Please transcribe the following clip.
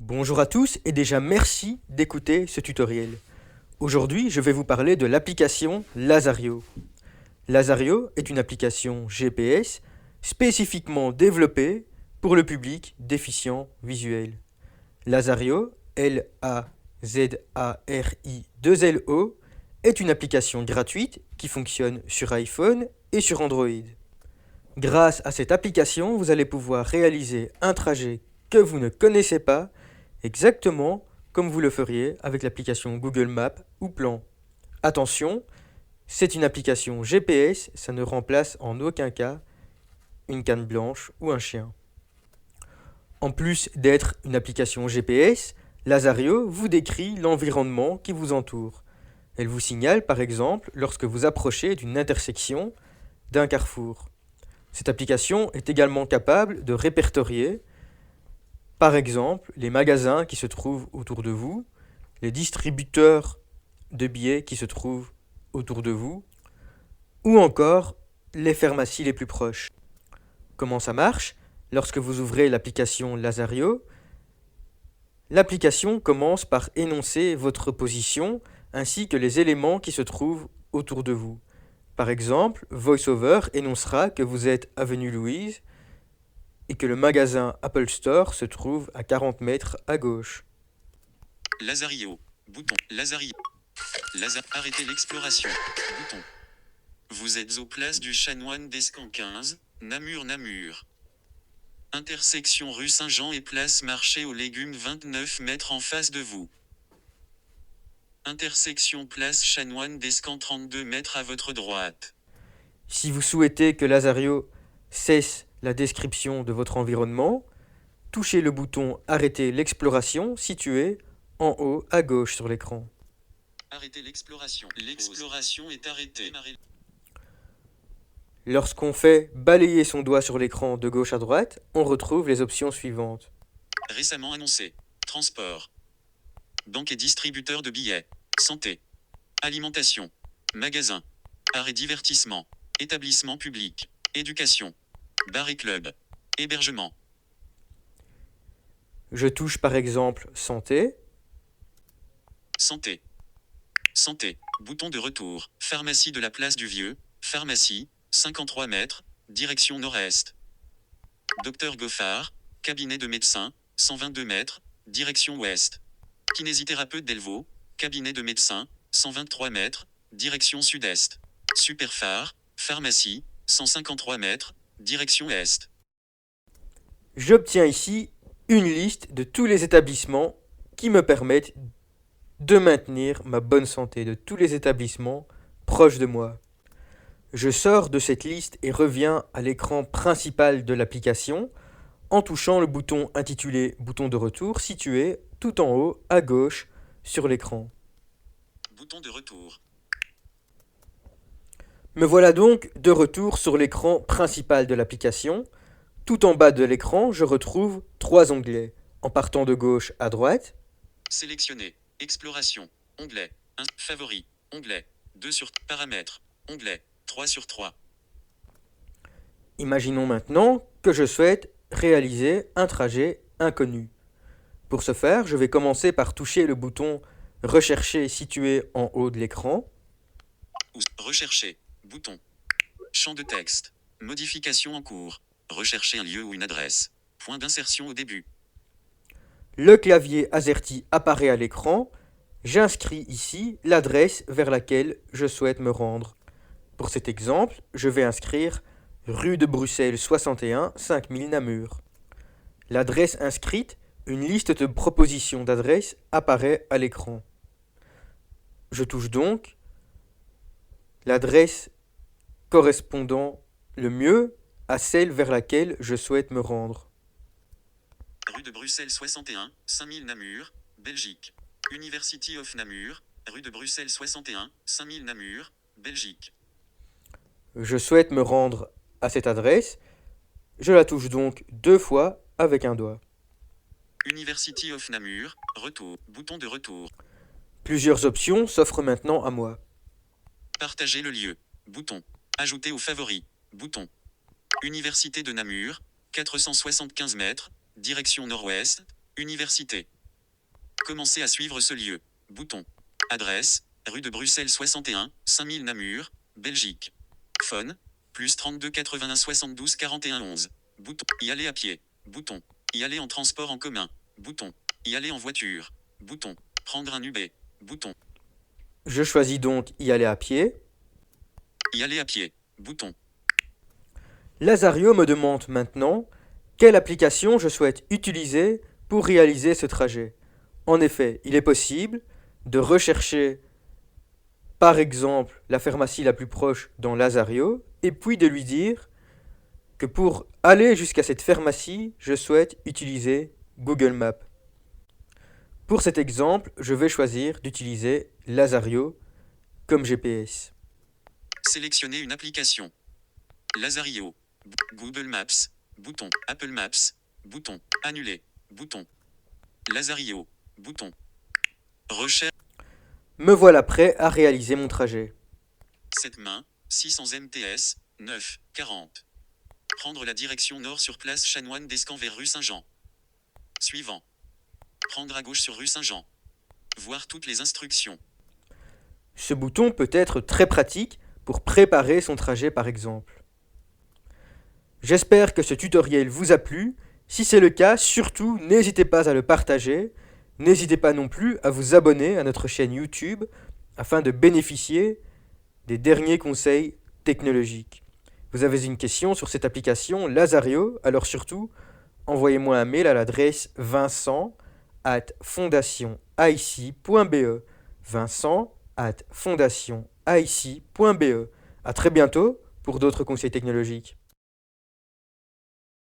Bonjour à tous et déjà merci d'écouter ce tutoriel. Aujourd'hui, je vais vous parler de l'application Lazario. Lazario est une application GPS spécifiquement développée pour le public déficient visuel. Lazario, L-A-Z-A-R-I-2-L-O, est une application gratuite qui fonctionne sur iPhone et sur Android. Grâce à cette application, vous allez pouvoir réaliser un trajet que vous ne connaissez pas exactement comme vous le feriez avec l'application Google Maps ou Plan. Attention, c'est une application GPS, ça ne remplace en aucun cas une canne blanche ou un chien. En plus d'être une application GPS, Lazario vous décrit l'environnement qui vous entoure. Elle vous signale par exemple lorsque vous approchez d'une intersection, d'un carrefour. Cette application est également capable de répertorier par exemple les magasins qui se trouvent autour de vous, les distributeurs de billets qui se trouvent autour de vous, ou encore les pharmacies les plus proches. Comment ça marche? Lorsque vous ouvrez l'application Lazario, l'application commence par énoncer votre position ainsi que les éléments qui se trouvent autour de vous. Par exemple, VoiceOver énoncera que vous êtes avenue Louise et que le magasin Apple Store se trouve à 40 mètres à gauche. Lazario. Bouton. Lazario. Arrêtez l'exploration. Bouton. Vous êtes aux places du Chanoine d'Escamps 15, Namur. Intersection rue Saint-Jean et place Marché aux Légumes 29 mètres en face de vous. Intersection place Chanoine d'Escamps 32 mètres à votre droite. Si vous souhaitez que Lazario cesse la description de votre environnement, touchez le bouton Arrêter l'exploration situé en haut à gauche sur l'écran. Arrêtez l'exploration. L'exploration est arrêtée. Lorsqu'on fait balayer son doigt sur l'écran de gauche à droite, on retrouve les options suivantes. Récemment annoncé. Transport. Banque et distributeur de billets. Santé. Alimentation. Magasin. Art et divertissement. Établissement public. Éducation. Bar et club. Hébergement. Je touche par exemple Santé. Santé. Santé. Bouton de retour. Pharmacie de la place du Vieux. Pharmacie. 53 mètres. Direction nord-est. Docteur Goffard. Cabinet de médecin. 122 mètres. Direction ouest. Kinésithérapeute Delvaux. Cabinet de médecin. 123 mètres. Direction sud-est. Superphare. Pharmacie. 153 mètres. Direction est. J'obtiens ici une liste de tous les établissements qui me permettent de maintenir ma bonne santé, de tous les établissements proches de moi. Je sors de cette liste et reviens à l'écran principal de l'application en touchant le bouton intitulé Bouton de retour situé tout en haut à gauche sur l'écran. Bouton de retour. Me voilà donc de retour sur l'écran principal de l'application. Tout en bas de l'écran, je retrouve 3 onglets. En partant de gauche à droite, Sélectionner. Exploration. Onglet. 1. Favoris. Onglet. 2 sur paramètres. Onglet. 3 sur 3. imaginons maintenant que je souhaite réaliser un trajet inconnu. Pour ce faire, je vais commencer par toucher le bouton Rechercher situé en haut de l'écran. Rechercher. Bouton. Champ de texte. Modification en cours. Rechercher un lieu ou une adresse. Point d'insertion au début. Le clavier AZERTY apparaît à l'écran. J'inscris ici l'adresse vers laquelle je souhaite me rendre. Pour cet exemple, je vais inscrire rue de Bruxelles 61, 5000 Namur. L'adresse inscrite, une liste de propositions d'adresses apparaît à l'écran. Je touche donc l'adresse correspondant le mieux à celle vers laquelle je souhaite me rendre. Rue de Bruxelles 61, 5000 Namur, Belgique. University of Namur, rue de Bruxelles 61, 5000 Namur, Belgique. Je souhaite me rendre à cette adresse. Je la touche donc 2 fois avec un doigt. University of Namur, retour, bouton de retour. Plusieurs options s'offrent maintenant à moi. Partager le lieu, bouton. Ajouter aux favoris, bouton. Université de Namur, 475 mètres, direction nord-ouest, Université. Commencez à suivre ce lieu. Bouton. Adresse, rue de Bruxelles 61, 5000 Namur, Belgique. Phone, plus 32 81 72 41 11. Bouton. Y aller à pied. Bouton. Y aller en transport en commun. Bouton. Y aller en voiture. Bouton. Prendre un Uber. Bouton. Je choisis donc y aller à pied. Y aller à pied. Bouton. Lazario me demande maintenant quelle application je souhaite utiliser pour réaliser ce trajet. En effet, il est possible de rechercher par exemple la pharmacie la plus proche dans Lazario et puis de lui dire que pour aller jusqu'à cette pharmacie, je souhaite utiliser Google Maps. Pour cet exemple, je vais choisir d'utiliser Lazario comme GPS. Sélectionnez une application. Lazario. Google Maps. Bouton. Apple Maps. Bouton. Annuler. Bouton. Lazario. Bouton. Recherche. Me voilà prêt à réaliser mon trajet. 7 mains. 600 MTS. 9. 40. Prendre la direction nord sur place Chanoine d'Escamps vers rue Saint-Jean. Suivant. Prendre à gauche sur rue Saint-Jean. Voir toutes les instructions. Ce bouton peut être très pratique pour préparer son trajet par exemple. J'espère que ce tutoriel vous a plu. Si c'est le cas, surtout n'hésitez pas à le partager. N'hésitez pas non plus à vous abonner à notre chaîne YouTube afin de bénéficier des derniers conseils technologiques. Vous avez une question sur cette application Lazario, alors surtout, envoyez-moi un mail à l'adresse vincent@fondationaic.be. vincent@fondationaic.be. À très bientôt pour d'autres conseils technologiques.